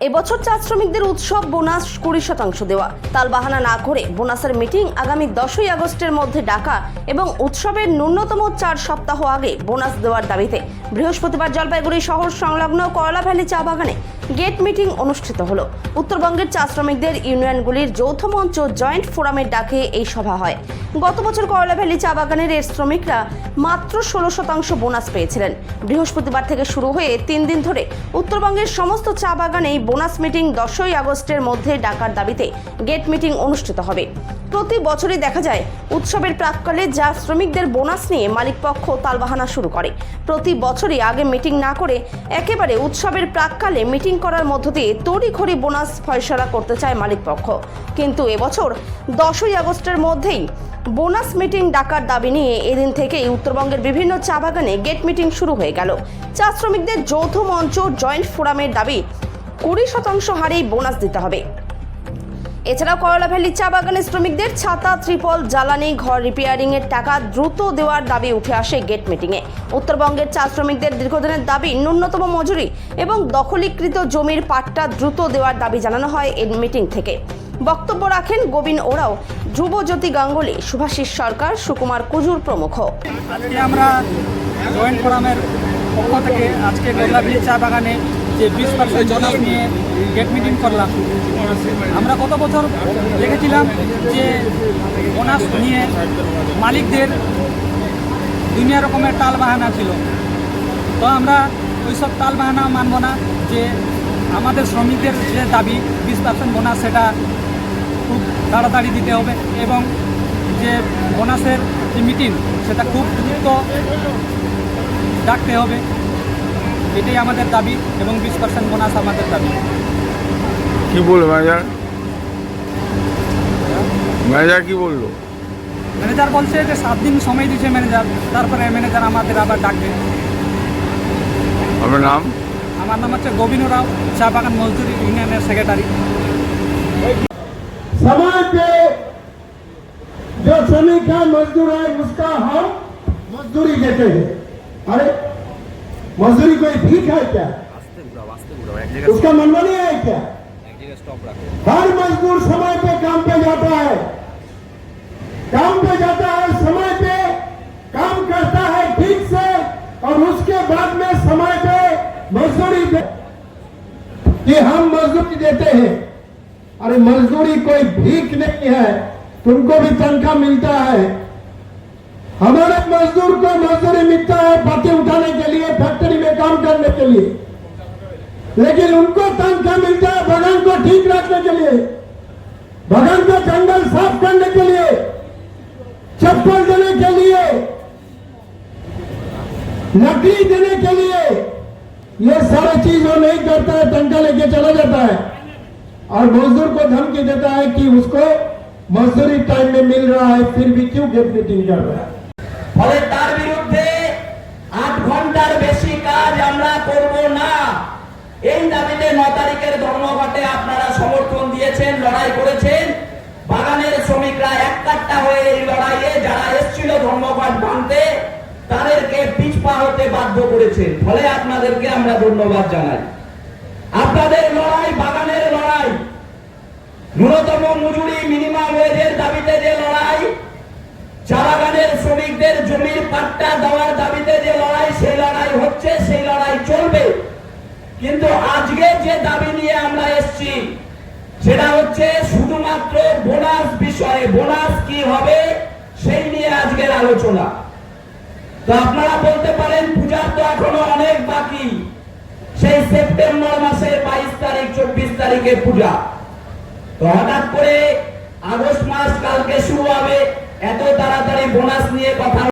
এবছর চা শ্রমিকদের উৎসব বোনাস 20% দেওয়া। তালবাহানা না করে বোনাসের মিটিং আগামী 10ই আগস্টের মধ্যে ডাকা এবং উৎসবের ন্যূনতম 4 সপ্তাহ আগে বোনাস দেওয়ার দাবিতে বৃহস্পতিবার জলপাইগুড়ি শহর সংলগ্ন কয়লা ভ্যালি চা বাগানে গেট মিটিং অনুষ্ঠিত হলো। উত্তরবঙ্গের চা শ্রমিকদের ইউনিয়নগুলির যৌথ মঞ্চ জয়েন্ট ফোরামের ডাকে এই সভা হয়। গত বছর কয়লা ভ্যালি চা বাগানের এর শ্রমিকরা মাত্র 16% বোনাস পেয়েছিলেন। বৃহস্পতিবার থেকে শুরু হয়ে 3 দিন ধরে উত্তরবঙ্গের সমস্ত চা বাগানেই বোনাস মিটিং 10ই আগস্টের মধ্যে ডাকার দাবিতে গেট মিটিং অনুষ্ঠিত হবে। প্রতি বছরই দেখা যায় উৎসবের প্রাক্কালে চা শ্রমিকদের বোনাস নিয়ে মালিকপক্ষ তালবাহানা শুরু করে। প্রতি বছরই আগে মিটিং না করে একেবারে উৎসবের প্রাক্কালে মিটিং করার মধ্য দিয়ে তড়িঘড়ি বোনাস ফয়সালা করতে চায় মালিকপক্ষ। কিন্তু এবছর 10ই আগস্টের মধ্যেই বোনাস মিটিং ডাকার দাবি নিয়ে এদিন থেকেই উত্তরবঙ্গের বিভিন্ন চা বাগানে গেট মিটিং শুরু হয়ে গেল। চা শ্রমিকদের যৌথ মঞ্চ জয়েন্ট ফোরামের দাবি 20% হারেই বোনাস দিতে হবে। এছাড়াও কয়লা ভ্যালি চা বাগানের শ্রমিকদের ছাতা, ত্রিপল, জ্বালানি, ঘর রিপেয়ারিং এর টাকা দ্রুত দেওয়ার দাবি উঠে আসে গেট মিটিংয়ে। উত্তরবঙ্গের চা শ্রমিকদের দীর্ঘদিনের দাবি ন্যূনতম মজুরি এবং দখলীকৃত জমির পাট্টা দ্রুত দেওয়ার দাবি জানানো হয় এই মিটিং থেকে। বক্তব্য রাখেন গোবিন ওরাও, ধ্রুবজ্যোতি গাঙ্গুলি, শুভাশিস সরকার, সুকুমার কুজুর প্রমুখ। আজকে আমরা জয়েন্ট ফোরামের পক্ষ থেকে আজকে কয়লা ভ্যালি চা বাগানে যে 20% বোনাস নিয়ে গেট মিটিং করলাম। আমরা গত বছর দেখেছিলাম যে বোনাস নিয়ে মালিকদের দুনিয়া রকমের টালবাহানা ছিল। তো আমরা ওইসব টালবাহানা মানব না, যে আমাদের শ্রমিকদের যে দাবি 20% বোনাস সেটা খুব তাড়াতাড়ি দিতে হবে এবং যে বোনাসের যে মিটিং সেটা খুব দ্রুত ডাকতে হবে। এটাই আমাদের দাবি এবং 20% বোনাস আমাদের দাবি। কি বললো ম্যানেজার কি বললো? ম্যানেজার বলছে যে 7 দিন সময় দিয়েছে ম্যানেজার, তারপরে ম্যানেজার আমাদের আবার ডাকবে। আপনার নাম? আমার নাম হচ্ছে গোবিন রাও, চা বাগান মজদুরি ইউনিয়নের সেক্রেটারি। समाज के जो श्रमिक है, मजदूर है, उसका हम मजदूरी देते हैं। अरे मजदूरी कोई भीख है क्या? उसका मनमानी है क्या? हर मजदूर समय पे काम पे जाता है, समय पे काम करता है ठीक से, और उसके बाद में समय पे मजदूरी कि हम मजदूरी देते हैं। अरे मजदूरी कोई भीख नहीं है, तुमको भी तनख्वाह मिलता है। हमारे मजदूर को मजदूरी मिलता है पत्ती उठाने के लिए, फैक्ट्री में काम करने के लिए, लेकिन उनको तनख्वाह मिलता है बागान को ठीक रखने के लिए, बागान का जंगल साफ करने के लिए, चप्पल देने के लिए, लकड़ी देने के लिए। ये सारी चीज वो नहीं करता है, तनख्वाह लेके चला जाता है और मजदूर को धमकी देता है कि उसको मजदूरी टाइम में मिल रहा है, फिर भी क्यों गेट मीटिंग कर रहा है। ফলে তার বিরুদ্ধে 8 ঘন্টার বেশি কাজ আমরা করব না, এই দাবিতে 9 তারিখের ধর্মঘটে আপনারা সমর্থন দিয়েছেন, লড়াই করেছেন। বাগানের শ্রমিকরা এককাট্টা হয়ে এই লড়াইয়ে যারা এসেছিল ধর্মঘট ভাঙতে তাদেরকে পিছপা হতে বাধ্য করেছেন। ফলে আপনাদেরকে আমরা ধন্যবাদ জানাই। আপনাদের লড়াই বাগানের লড়াই, ন্যূনতম মজুরি মিনিমাম ওয়েজের দাবিতে যে লড়াই, চা বাগানের শ্রমিকদের জমির পাট্টা দেওয়ার দাবিতে যে লড়াই, সেই লড়াই হচ্ছে, সেই লড়াই চলবে। কিন্তু আজকে যে দাবি নিয়ে আমরা এসেছি সেটা হচ্ছে শুধুমাত্র বোনাস বিষয়ে, বোনাস কি হবে সেই নিয়ে আজকের আলোচনা। তো আপনারা বলতে পারেন পূজার তো এখনো অনেক বাকি, সেই সেপ্টেম্বর মাসের 22 তারিখ 24 তারিখে পূজা। তো হঠাৎ করে আগস্ট মাস কালকে শুরু হবে, এত তাড়াতাড়ি বোনাস নিয়ে কথা